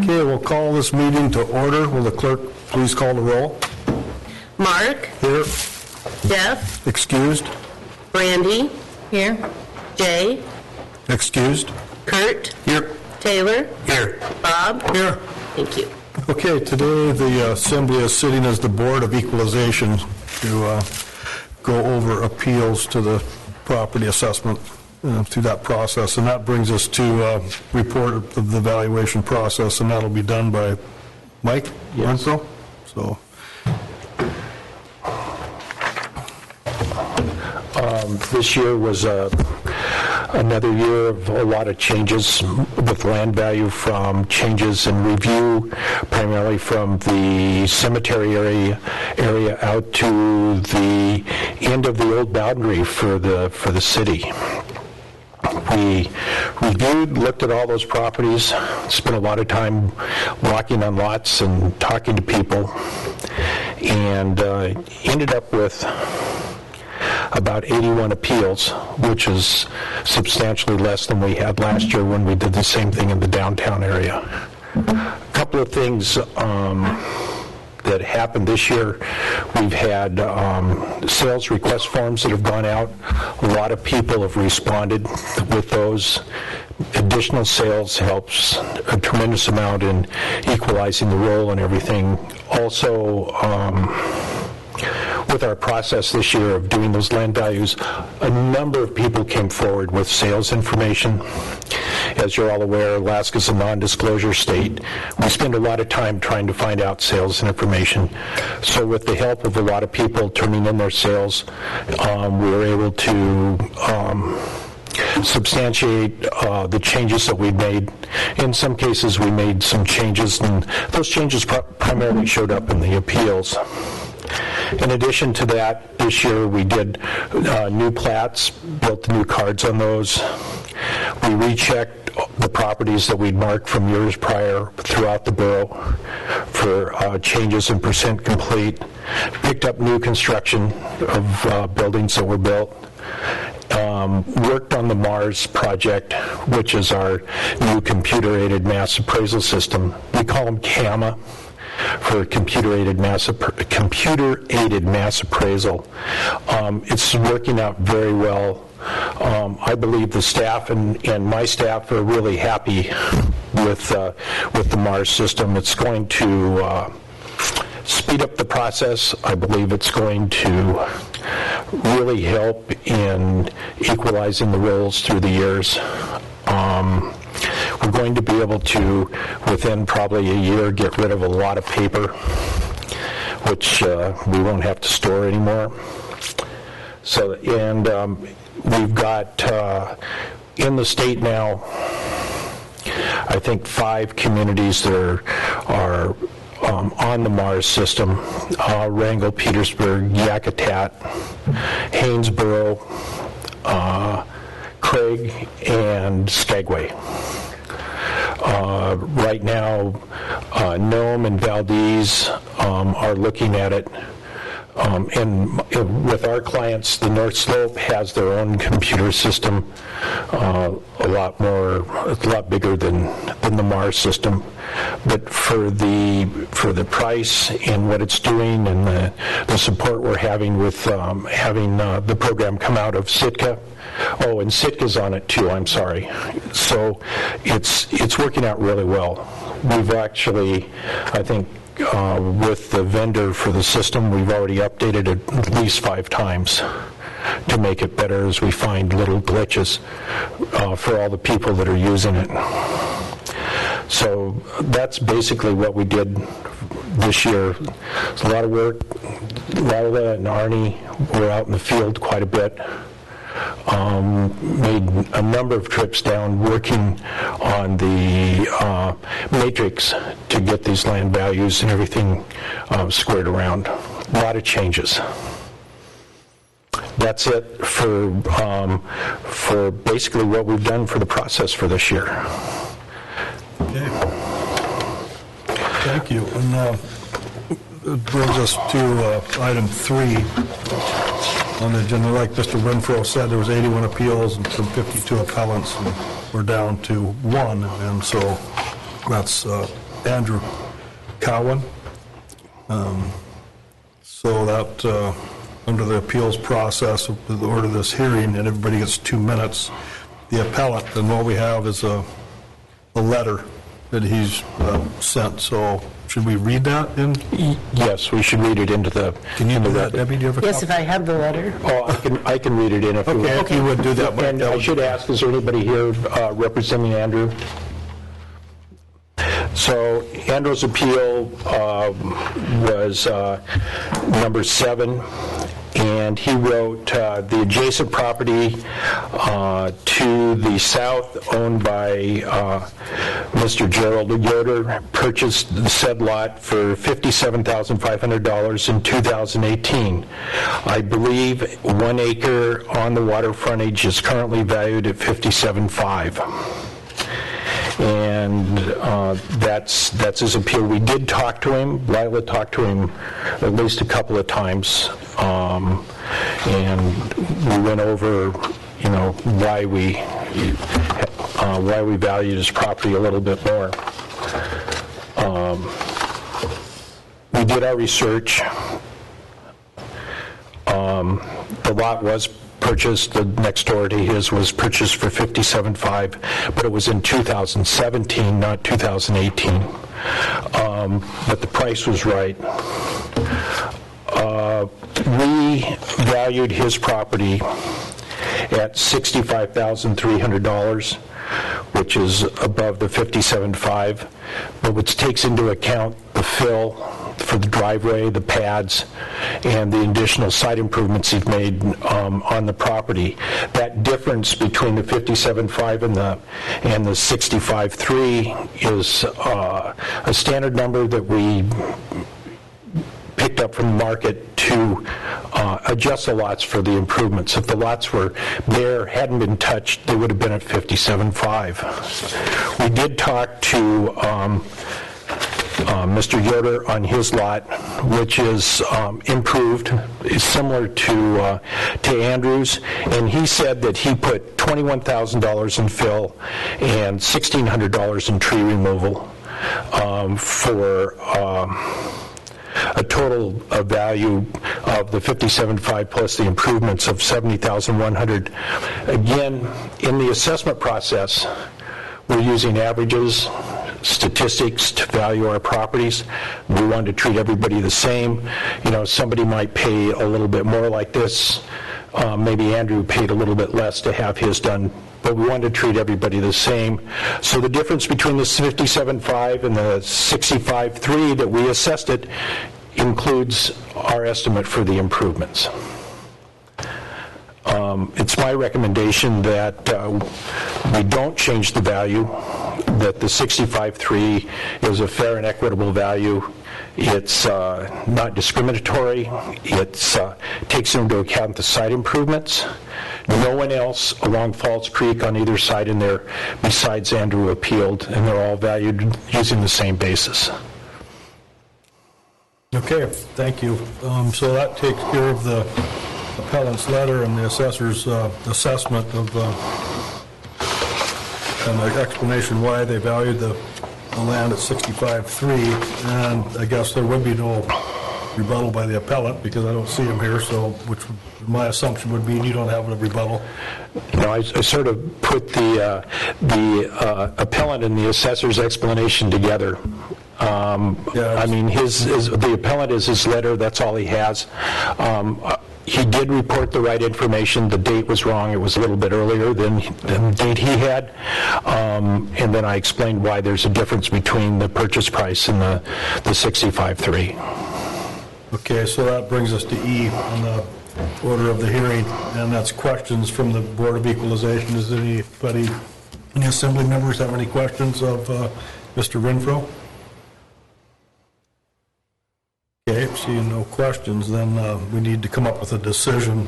Okay, we'll call this meeting to order. Will the clerk please call the roll? Mark. Here. Jeff. Excused. Brandy. Here. Jay. Excused. Kurt. Here. Taylor. Here. Bob. Here. Thank you. Okay, today the Assembly is sitting as the Board of Equalization to go over appeals to the property assessment through that process. And that brings us to report of the valuation process, and that'll be done by Mike Renfro. So. This year was another year of a lot of changes with land value, from changes in review, primarily from the cemetery area out to the end of the old boundary for the city. We reviewed, looked at all those properties, spent a lot of time walking on lots and talking to people, and ended up with about 81 appeals, which is substantially less than we had last year when we did the same thing in the downtown area. A couple of things that happened this year: we've had sales request forms that have gone out. A lot of people have responded with those. Additional sales helps a tremendous amount in equalizing the roll and everything. Also, with our process this year of doing those land values, a number of people came forward with sales information. As you're all aware, Alaska's a non-disclosure state. We spend a lot of time trying to find out sales information. So with the help of a lot of people turning in their sales, we were able to substantiate the changes that we made. In some cases, we made some changes, and those changes primarily showed up in the appeals. In addition to that, this year we did new plats, built new cards on those. We rechecked the properties that we'd marked from years prior throughout the borough for changes in percent complete. Picked up new construction of buildings that were built. Worked on the MARS project, which is our new computer-aided mass appraisal system. We call them CAMA, for computer-aided mass appraisal. It's working out very well. I believe the staff and my staff are really happy with the MARS system. It's going to speed up the process. I believe it's going to really help in equalizing the rolls through the years. We're going to be able to, within probably a year, get rid of a lot of paper, which we won't have to store anymore. So, and we've got in the state now, I think 5 communities that are on the MARS system: Wrangell, Petersburg, Yakutat, Haynesboro, Craig, and Skagway. Right now, Nome and Valdez are looking at it. And with our clients, the North Slope has their own computer system, a lot bigger than the MARS system. But for the price and what it's doing, and the support we're having with having the program come out of Sitka. Oh, and Sitka's on it too, I'm sorry. So it's working out really well. We've actually, I think, with the vendor for the system, we've already updated it at least 5 times to make it better as we find little glitches for all the people that are using it. So that's basically what we did this year. It's a lot of work. Lila and Arnie were out in the field quite a bit. Made a number of trips down working on the matrix to get these land values and everything squared around. A lot of changes. That's it for basically what we've done for the process for this year. Okay. Thank you. And it brings us to item 3 on the agenda. Like Mr. Renfro said, there was 81 appeals and from 52 appellants, and we're down to 1, and so that's Andrew Cowan. So that, under the appeals process, with the order of this hearing, and everybody gets 2 minutes, the appellant, then what we have is a letter that he's sent. So should we read that in? Yes, we should read it into the... Can you do that, Debbie? Do you have a Yes, copy? if I have the letter. Oh, I can read it in if you Okay, want. if you would do that. And I should ask, is there anybody here representing Andrew? So Andrew's appeal was number 7, and he wrote the adjacent property to the south owned by Mr. Gerald Yoder purchased the said lot for $57,500 in 2018. I believe 1 acre on the water frontage is currently valued at $57,500. And that's his appeal. We did talk to him. Lila talked to him at least a couple of times, and we went over, why we valued his property a little bit more. We did our research. The lot was purchased, the next door to his was purchased for $57,500, but it was in 2017, not 2018. But the price was right. We valued his property at $65,300, which is above the $57,500, but which takes into account the fill for the driveway, the pads, and the additional site improvements he's made on the property. That difference between the $57,500 and the $65,300 is a standard number that we picked up from the market to adjust the lots for the improvements. If the lots were bare, hadn't been touched, they would have been at $57,500. We did talk to Mr. Yoder on his lot, which is improved, is similar to Andrew's, and he said that he put $21,000 in fill and $1,600 in tree removal for a total value of the $57,500 plus the improvements of $70,100. Again, in the assessment process, we're using averages, statistics to value our properties. We wanted to treat everybody the same. Somebody might pay a little bit more like this. Maybe Andrew paid a little bit less to have his done, but we wanted to treat everybody the same. So the difference between the $57,500 and the $65,300 that we assessed it includes our estimate for the improvements. It's my recommendation that we don't change the value, that the $65,300 is a fair and equitable value. It's not discriminatory. It takes into account the site improvements. No one else along Falls Creek on either side in there besides Andrew appealed, and they're all valued using the same basis. Okay, thank you. So that takes care of the appellant's letter and the assessor's assessment of and the explanation why they valued the land at $65,300, and I guess there would be no rebuttal by the appellant because I don't see him here, so my assumption would be you don't have a rebuttal. I sort of put the appellant and the assessor's explanation together. The appellant is his letter, that's all he has. He did report the right information. The date was wrong. It was a little bit earlier than the date he had. And then I explained why there's a difference between the purchase price and the $65,300. Okay, so that brings us to E on the order of the hearing, and that's questions from the Board of Equalization. Does any assembly members have any questions of Mr. Renfro? Okay, seeing no questions, then we need to come up with a decision,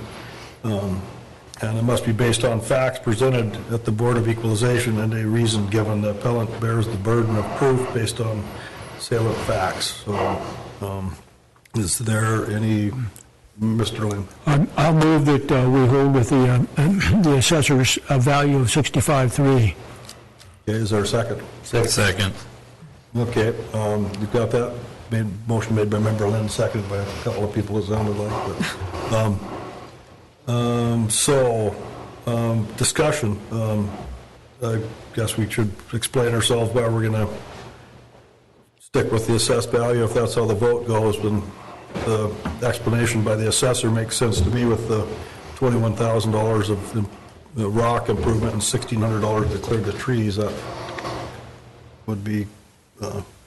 and it must be based on facts presented at the Board of Equalization and a reason given. The appellant bears the burden of proof based on salient facts. So, is there any, Mr. Lim? I'll move that we hold with the assessor's value of $65,300. Okay, is there a second? Second. Okay, you've got that? Motion made by member Lynn, seconded by a couple of people, it sounded like. Discussion. I guess we should explain ourselves why we're going to stick with the assessed value. If that's how the vote goes, then the explanation by the assessor makes sense to me with the $21,000 of the rock improvement and $1,600 to clear the trees. That would be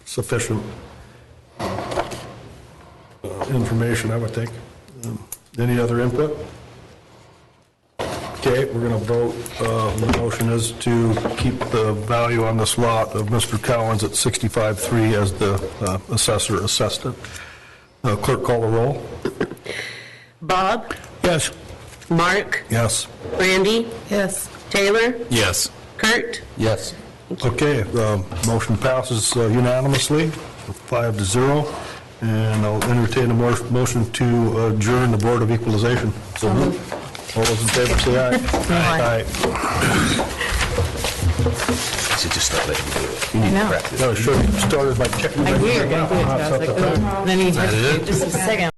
sufficient information, I would think. Any other input? Okay, we're going to vote. The motion is to keep the value on this lot of Mr. Collins at $65,300 as the assessor assessed it. Clerk, call the roll. Bob? Yes. Mark? Yes. Brandy? Yes. Taylor? Yes. Kurt? Yes. Okay, the motion passes unanimously, 5-0, and I'll entertain a motion to adjourn the Board of Equalization. So moved. All those in favor say aye. Aye. So just start letting me do it. You need to practice. No, I should have started by checking. I knew you were going to do it. I was like, oh. Then he had to, just a second.